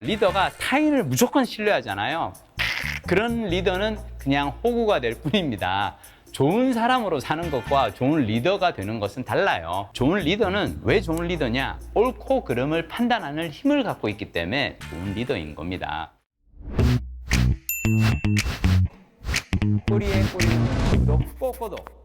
리더가 타인을 무조건 신뢰하잖아요. 그런 리더는 그냥 호구가 될 뿐입니다. 좋은 사람으로 사는 것과 좋은 리더가 되는 것은 달라요. 좋은 리더는 왜 좋은 리더냐? 옳고 그름을 판단하는 힘을 갖고 있기 때문에 좋은 리더인 겁니다. 꼬리에 꼬리는 구독 꼭 구독.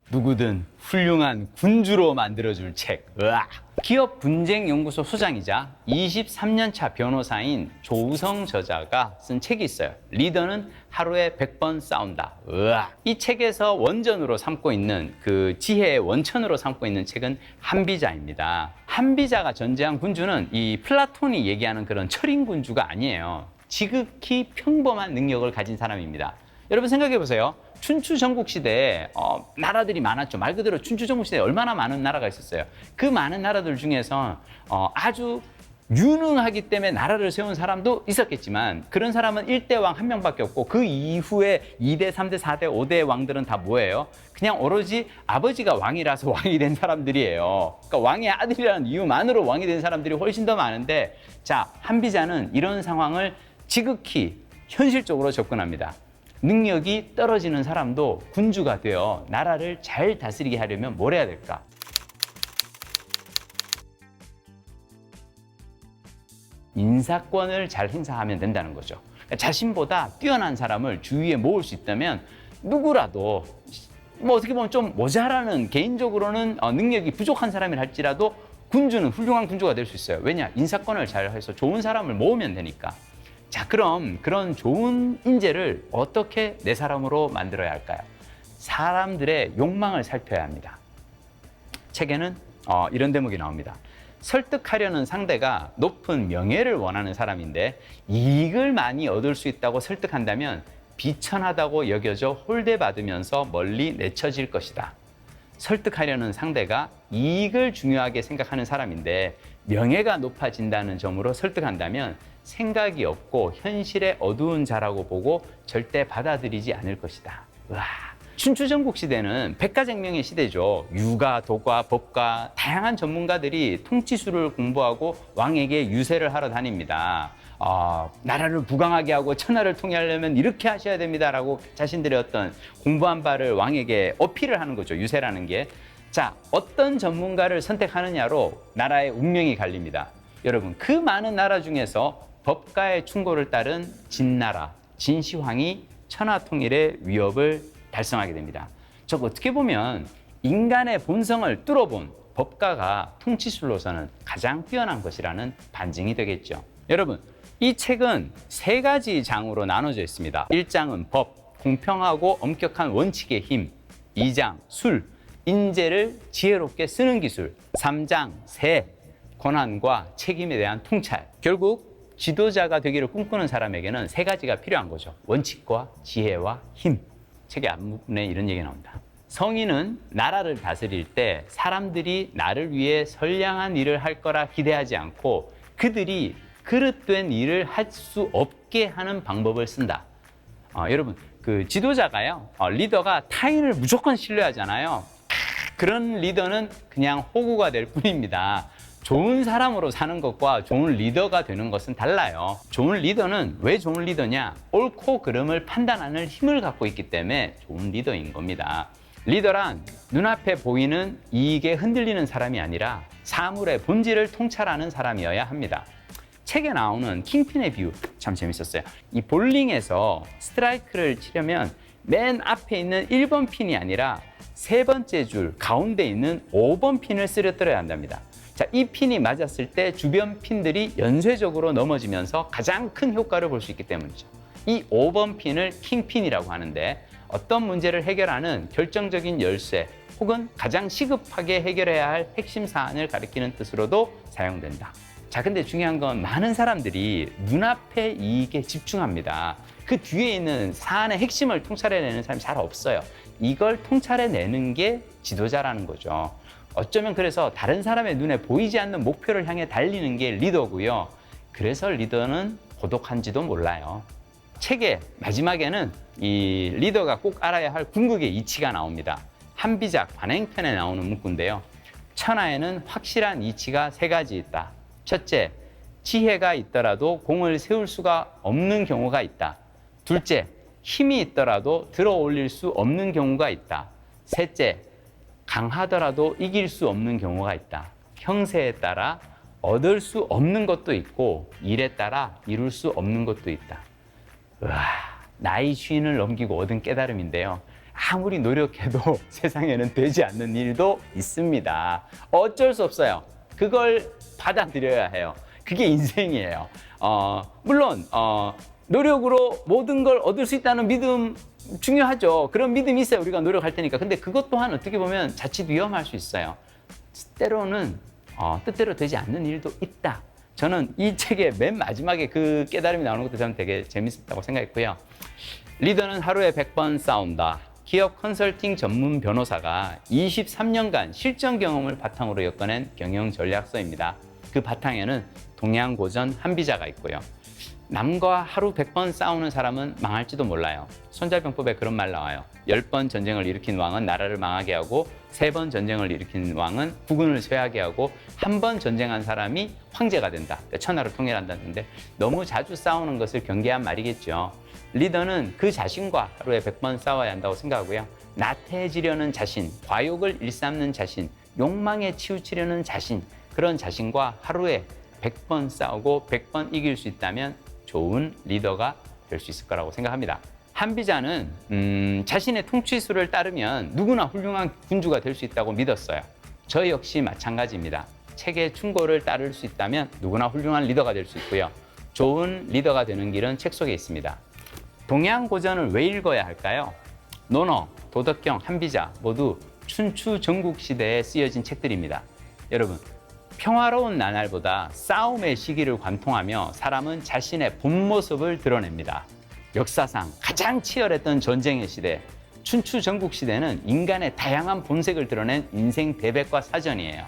누구든 훌륭한 군주로 만들어줄 책. 으악. 기업분쟁연구소 소장이자 23년차 변호사인 조우성 저자가 쓴 책이 있어요. 리더는 하루에 100번 싸운다. 으악. 이 책에서 원전으로 삼고 있는 그 지혜의 원천으로 삼고 있는 책은 한비자입니다. 한비자가 전제한 군주는 이 플라톤이 얘기하는 그런 철인 군주가 아니에요. 지극히 평범한 능력을 가진 사람입니다. 여러분 생각해 보세요. 춘추 전국 시대에 나라들이 많았죠. 말 그대로 춘추 전국 시대에 얼마나 많은 나라가 있었어요. 그 많은 나라들 중에서 아주 유능하기 때문에 나라를 세운 사람도 있었겠지만 그런 사람은 1대 왕 한 명밖에 없고 그 이후에 2대, 3대, 4대, 5대 왕들은 다 뭐예요? 그냥 오로지 아버지가 왕이라서 왕이 된 사람들이에요. 그러니까 왕의 아들이라는 이유만으로 왕이 된 사람들이 훨씬 더 많은데, 자, 한비자는 이런 상황을 지극히 현실적으로 접근합니다. 능력이 떨어지는 사람도 군주가 되어 나라를 잘 다스리게 하려면 뭘 해야 될까? 인사권을 잘 행사하면 된다는 거죠. 그러니까 자신보다 뛰어난 사람을 주위에 모을 수 있다면 누구라도 뭐 어떻게 보면 좀 모자라는, 개인적으로는 능력이 부족한 사람이 할지라도 군주는 훌륭한 군주가 될 수 있어요. 왜냐? 인사권을 잘 해서 좋은 사람을 모으면 되니까. 자, 그럼 그런 좋은 인재를 어떻게 내 사람으로 만들어야 할까요? 사람들의 욕망을 살펴야 합니다. 책에는 이런 대목이 나옵니다. 설득하려는 상대가 높은 명예를 원하는 사람인데 이익을 많이 얻을 수 있다고 설득한다면 비천하다고 여겨져 홀대받으면서 멀리 내쳐질 것이다. 설득하려는 상대가 이익을 중요하게 생각하는 사람인데 명예가 높아진다는 점으로 설득한다면 생각이 없고 현실의 어두운 자라고 보고 절대 받아들이지 않을 것이다. 와, 춘추전국 시대는 백가쟁명의 시대죠. 유가, 도가, 법가 다양한 전문가들이 통치술을 공부하고 왕에게 유세를 하러 다닙니다. 나라를 부강하게 하고 천하를 통일하려면 이렇게 하셔야 됩니다라고 자신들의 어떤 공부한 바를 왕에게 어필을 하는 거죠. 유세라는 게. 자, 어떤 전문가를 선택하느냐로 나라의 운명이 갈립니다. 여러분, 그 많은 나라 중에서 법가의 충고를 따른 진나라, 진시황이 천하통일의 위협을 달성하게 됩니다. 즉 어떻게 보면 인간의 본성을 뚫어본 법가가 통치술로서는 가장 뛰어난 것이라는 반증이 되겠죠. 여러분, 이 책은 3가지 장으로 나눠져 있습니다. 1장은 법, 공평하고 엄격한 원칙의 힘. 2장, 술, 인재를 지혜롭게 쓰는 기술. 3장, 세, 권한과 책임에 대한 통찰. 결국 지도자가 되기를 꿈꾸는 사람에게는 3가지가 필요한 거죠. 원칙과 지혜와 힘. 책의 앞부분에 이런 얘기가 나옵니다. 성인은 나라를 다스릴 때 사람들이 나를 위해 선량한 일을 할 거라 기대하지 않고 그들이 그릇된 일을 할 수 없게 하는 방법을 쓴다. 여러분, 그 지도자가요, 리더가 타인을 무조건 신뢰하잖아요. 그런 리더는 그냥 호구가 될 뿐입니다. 좋은 사람으로 사는 것과 좋은 리더가 되는 것은 달라요. 좋은 리더는 왜 좋은 리더냐? 옳고 그름을 판단하는 힘을 갖고 있기 때문에 좋은 리더인 겁니다. 리더란 눈앞에 보이는 이익에 흔들리는 사람이 아니라 사물의 본질을 통찰하는 사람이어야 합니다. 책에 나오는 킹핀의 비유 참 재밌었어요. 이 볼링에서 스트라이크를 치려면 맨 앞에 있는 1번 핀이 아니라 3번째 줄 가운데 있는 5번 핀을 쓰러뜨려야 한답니다. 자, 이 핀이 맞았을 때 주변 핀들이 연쇄적으로 넘어지면서 가장 큰 효과를 볼 수 있기 때문이죠. 이 5번 핀을 킹핀이라고 하는데 어떤 문제를 해결하는 결정적인 열쇠 혹은 가장 시급하게 해결해야 할 핵심 사안을 가리키는 뜻으로도 사용된다. 자, 근데 중요한 건 많은 사람들이 눈앞의 이익에 집중합니다. 그 뒤에 있는 사안의 핵심을 통찰해내는 사람이 잘 없어요. 이걸 통찰해내는 게 지도자라는 거죠. 어쩌면 그래서 다른 사람의 눈에 보이지 않는 목표를 향해 달리는 게 리더고요. 그래서 리더는 고독한지도 몰라요. 책의 마지막에는 이 리더가 꼭 알아야 할 궁극의 이치가 나옵니다. 한비작 관행편에 나오는 문구인데요. 천하에는 확실한 이치가 3가지 있다. 첫째, 지혜가 있더라도 공을 세울 수가 없는 경우가 있다. 둘째, 힘이 있더라도 들어 올릴 수 없는 경우가 있다. 셋째, 강하더라도 이길 수 없는 경우가 있다. 형세에 따라 얻을 수 없는 것도 있고 일에 따라 이룰 수 없는 것도 있다. 우와, 나이 쉰을 넘기고 얻은 깨달음인데요. 아무리 노력해도 세상에는 되지 않는 일도 있습니다. 어쩔 수 없어요. 그걸 받아들여야 해요. 그게 인생이에요. 물론 노력으로 모든 걸 얻을 수 있다는 믿음 중요하죠. 그런 믿음이 있어야 우리가 노력할 테니까. 근데 그것 또한 어떻게 보면 자칫 위험할 수 있어요. 때로는 뜻대로 되지 않는 일도 있다. 저는 이 책의 맨 마지막에 그 깨달음이 나오는 것도 저는 되게 재밌었다고 생각했고요. 리더는 하루에 100번 싸운다. 기업 컨설팅 전문 변호사가 23년간 실전 경험을 바탕으로 엮어낸 경영 전략서입니다. 그 바탕에는 동양고전 한비자가 있고요. 남과 하루 100번 싸우는 사람은 망할지도 몰라요. 손자병법에 그런 말 나와요. 10번 전쟁을 일으킨 왕은 나라를 망하게 하고 3번 전쟁을 일으킨 왕은 국군을 쇠하게 하고 1번 전쟁한 사람이 황제가 된다. 그러니까 천하를 통일한다는데 너무 자주 싸우는 것을 경계한 말이겠죠. 리더는 그 자신과 하루에 100번 싸워야 한다고 생각하고요. 나태해지려는 자신, 과욕을 일삼는 자신, 욕망에 치우치려는 자신, 그런 자신과 하루에 100번 싸우고 100번 이길 수 있다면 좋은 리더가 될 수 있을 거라고 생각합니다. 한비자는 자신의 통치수를 따르면 누구나 훌륭한 군주가 될 수 있다고 믿었어요. 저 역시 마찬가지입니다. 책의 충고를 따를 수 있다면 누구나 훌륭한 리더가 될 수 있고요. 좋은 리더가 되는 길은 책 속에 있습니다. 동양고전을 왜 읽어야 할까요? 논어, 도덕경, 한비자 모두 춘추 전국시대에 쓰여진 책들입니다. 여러분, 평화로운 나날보다 싸움의 시기를 관통하며 사람은 자신의 본 모습을 드러냅니다. 역사상 가장 치열했던 전쟁의 시대, 춘추 전국시대는 인간의 다양한 본색을 드러낸 인생 대백과 사전이에요.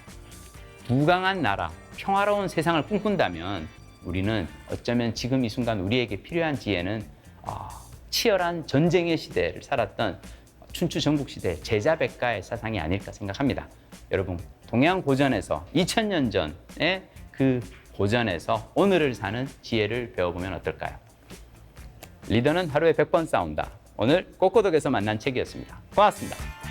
부강한 나라, 평화로운 세상을 꿈꾼다면 우리는 어쩌면 지금 이 순간 우리에게 필요한 지혜는 치열한 전쟁의 시대를 살았던 춘추 전국시대 제자백가의 사상이 아닐까 생각합니다. 여러분, 동양고전에서 2000년 전의 그 고전에서 오늘을 사는 지혜를 배워보면 어떨까요? 리더는 하루에 100번 싸운다. 오늘 꼬꼬덕에서 만난 책이었습니다. 고맙습니다.